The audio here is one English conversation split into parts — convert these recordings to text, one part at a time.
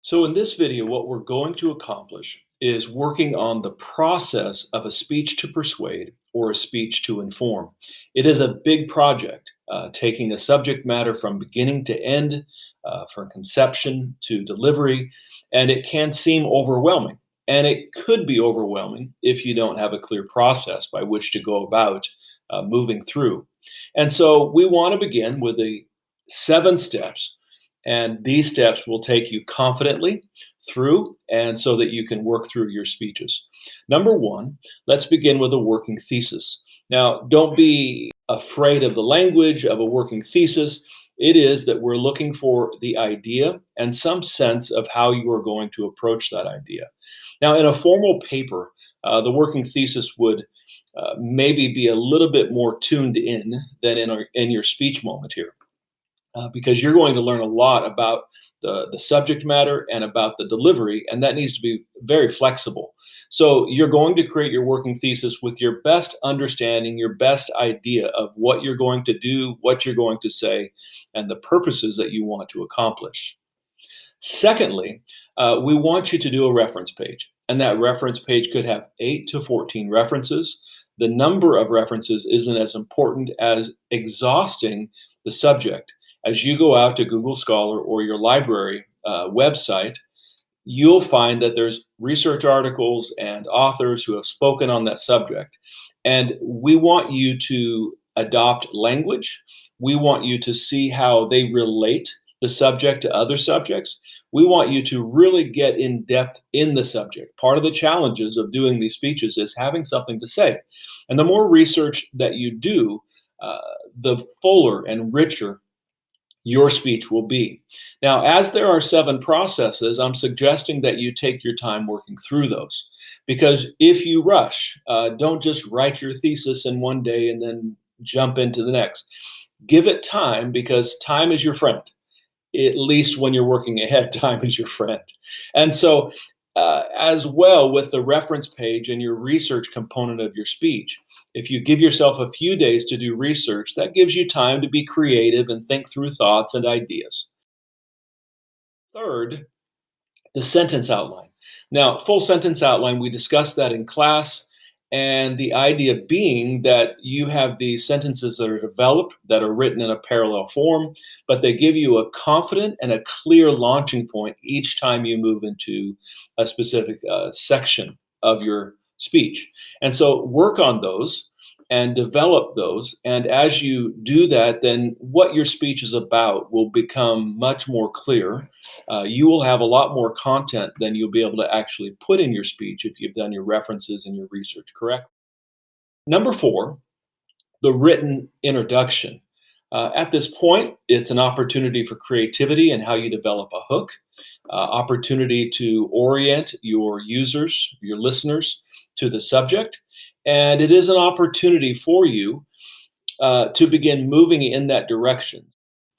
So in this video, what we're going to accomplish is working on the process of a speech to persuade or a speech to inform. It is a big project, taking a subject matter from beginning to end, from conception to delivery, and it can seem overwhelming. And it could be overwhelming if you don't have a clear process by which to go about moving through. And so we want to begin with the 7 steps, and these steps will take you confidently through and so that you can work through your speeches. Number one, let's begin with a working thesis. Now, don't be afraid of the language of a working thesis. It is that we're looking for the idea and some sense of how you are going to approach that idea. Now, in a formal paper, the working thesis would maybe be a little bit more tuned in than in your speech moment here. Because you're going to learn a lot about the subject matter and about the delivery, and that needs to be very flexible. So you're going to create your working thesis with your best understanding, your best idea of what you're going to do, what you're going to say, and the purposes that you want to accomplish. Secondly, we want you to do a reference page, and that reference page could have 8 to 14 references. The number of references isn't as important as exhausting the subject. As you go out to Google Scholar or your library website, you'll find that there's research articles and authors who have spoken on that subject. And we want you to adopt language. We want you to see how they relate the subject to other subjects. We want you to really get in depth in the subject. Part of the challenges of doing these speeches is having something to say. And the more research that you do, the fuller and richer your speech will be. Now, as there are 7 processes, I'm suggesting that you take your time working through those. Because if you rush, don't just write your thesis in one day and then jump into the next. Give it time, because time is your friend. At least when you're working ahead, time is your friend. And so as well with the reference page and your research component of your speech, if you give yourself a few days to do research, that gives you time to be creative and think through thoughts and ideas. Third, the sentence outline. Now, full sentence outline, we discussed that in class. And the idea being that you have these sentences that are developed, that are written in a parallel form, but they give you a confident and a clear launching point each time you move into a specific section of your speech. And so work on those and develop those. And as you do that, then what your speech is about will become much more clear. You will have a lot more content than you'll be able to actually put in your speech if you've done your references and your research correctly. Number 4, the written introduction. At this point, it's an opportunity for creativity and how you develop a hook, opportunity to orient your users, your listeners, to the subject. And it is an opportunity for you to begin moving in that direction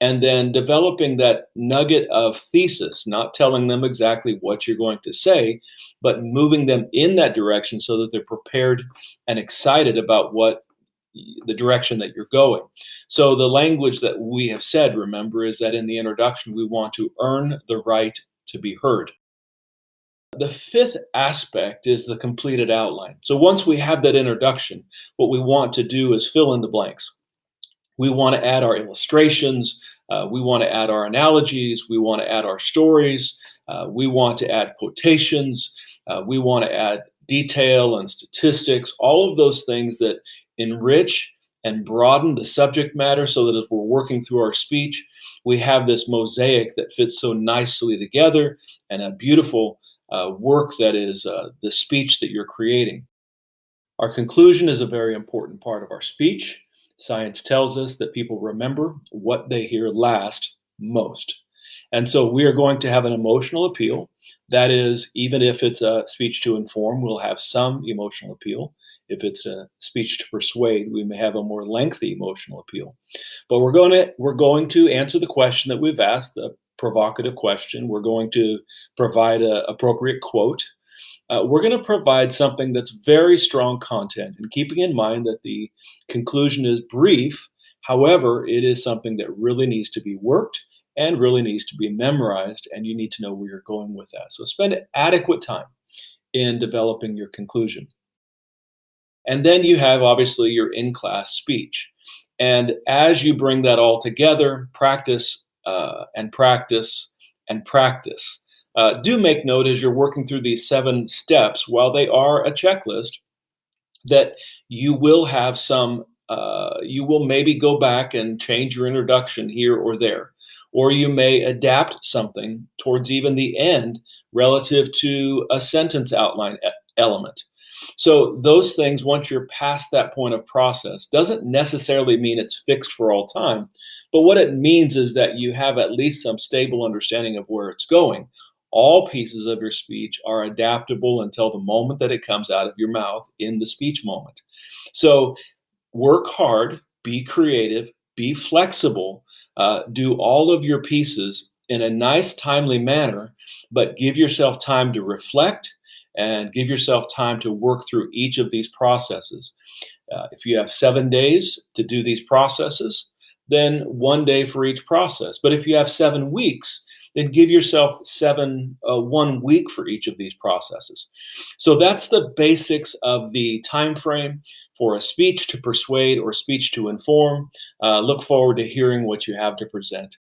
and then developing that nugget of thesis, not telling them exactly what you're going to say, but moving them in that direction so that they're prepared and excited about the direction that you're going. So the language that we have said, remember, is that in the introduction, we want to earn the right to be heard. The 5th aspect is the completed outline. So once we have that introduction, what we want to do is fill in the blanks. We want to add our illustrations. We want to add our analogies. We want to add our stories. We want to add quotations. We want to add detail and statistics, all of those things that enrich and broaden the subject matter so that as we're working through our speech, we have this mosaic that fits so nicely together and a beautiful work that is the speech that you're creating. Our conclusion is a very important part of our speech. Science tells us that people remember what they hear last most. And so we are going to have an emotional appeal. That is, even if it's a speech to inform, we'll have some emotional appeal. If it's a speech to persuade, we may have a more lengthy emotional appeal. But we're going to answer the question that we've asked, the provocative question. We're going to provide an appropriate quote. We're going to provide something that's very strong content, and keeping in mind that the conclusion is brief. However, it is something that really needs to be worked and really needs to be memorized, and you need to know where you're going with that. So spend adequate time in developing your conclusion. And then you have obviously your in class speech. And as you bring that all together, practice and practice and practice. Do make note as you're working through these 7 steps, while they are a checklist, that you will have you will maybe go back and change your introduction here or there, or you may adapt something towards even the end relative to a sentence outline element. So those things, once you're past that point of process, doesn't necessarily mean it's fixed for all time. But what it means is that you have at least some stable understanding of where it's going. All pieces of your speech are adaptable until the moment that it comes out of your mouth in the speech moment. So work hard, be creative, be flexible, do all of your pieces in a nice, timely manner, but give yourself time to reflect and give yourself time to work through each of these processes. If you have 7 days to do these processes, then 1 day for each process. But if you have 7 weeks, then give yourself 1 week for each of these processes. So that's the basics of the time frame for a speech to persuade or speech to inform. Look forward to hearing what you have to present.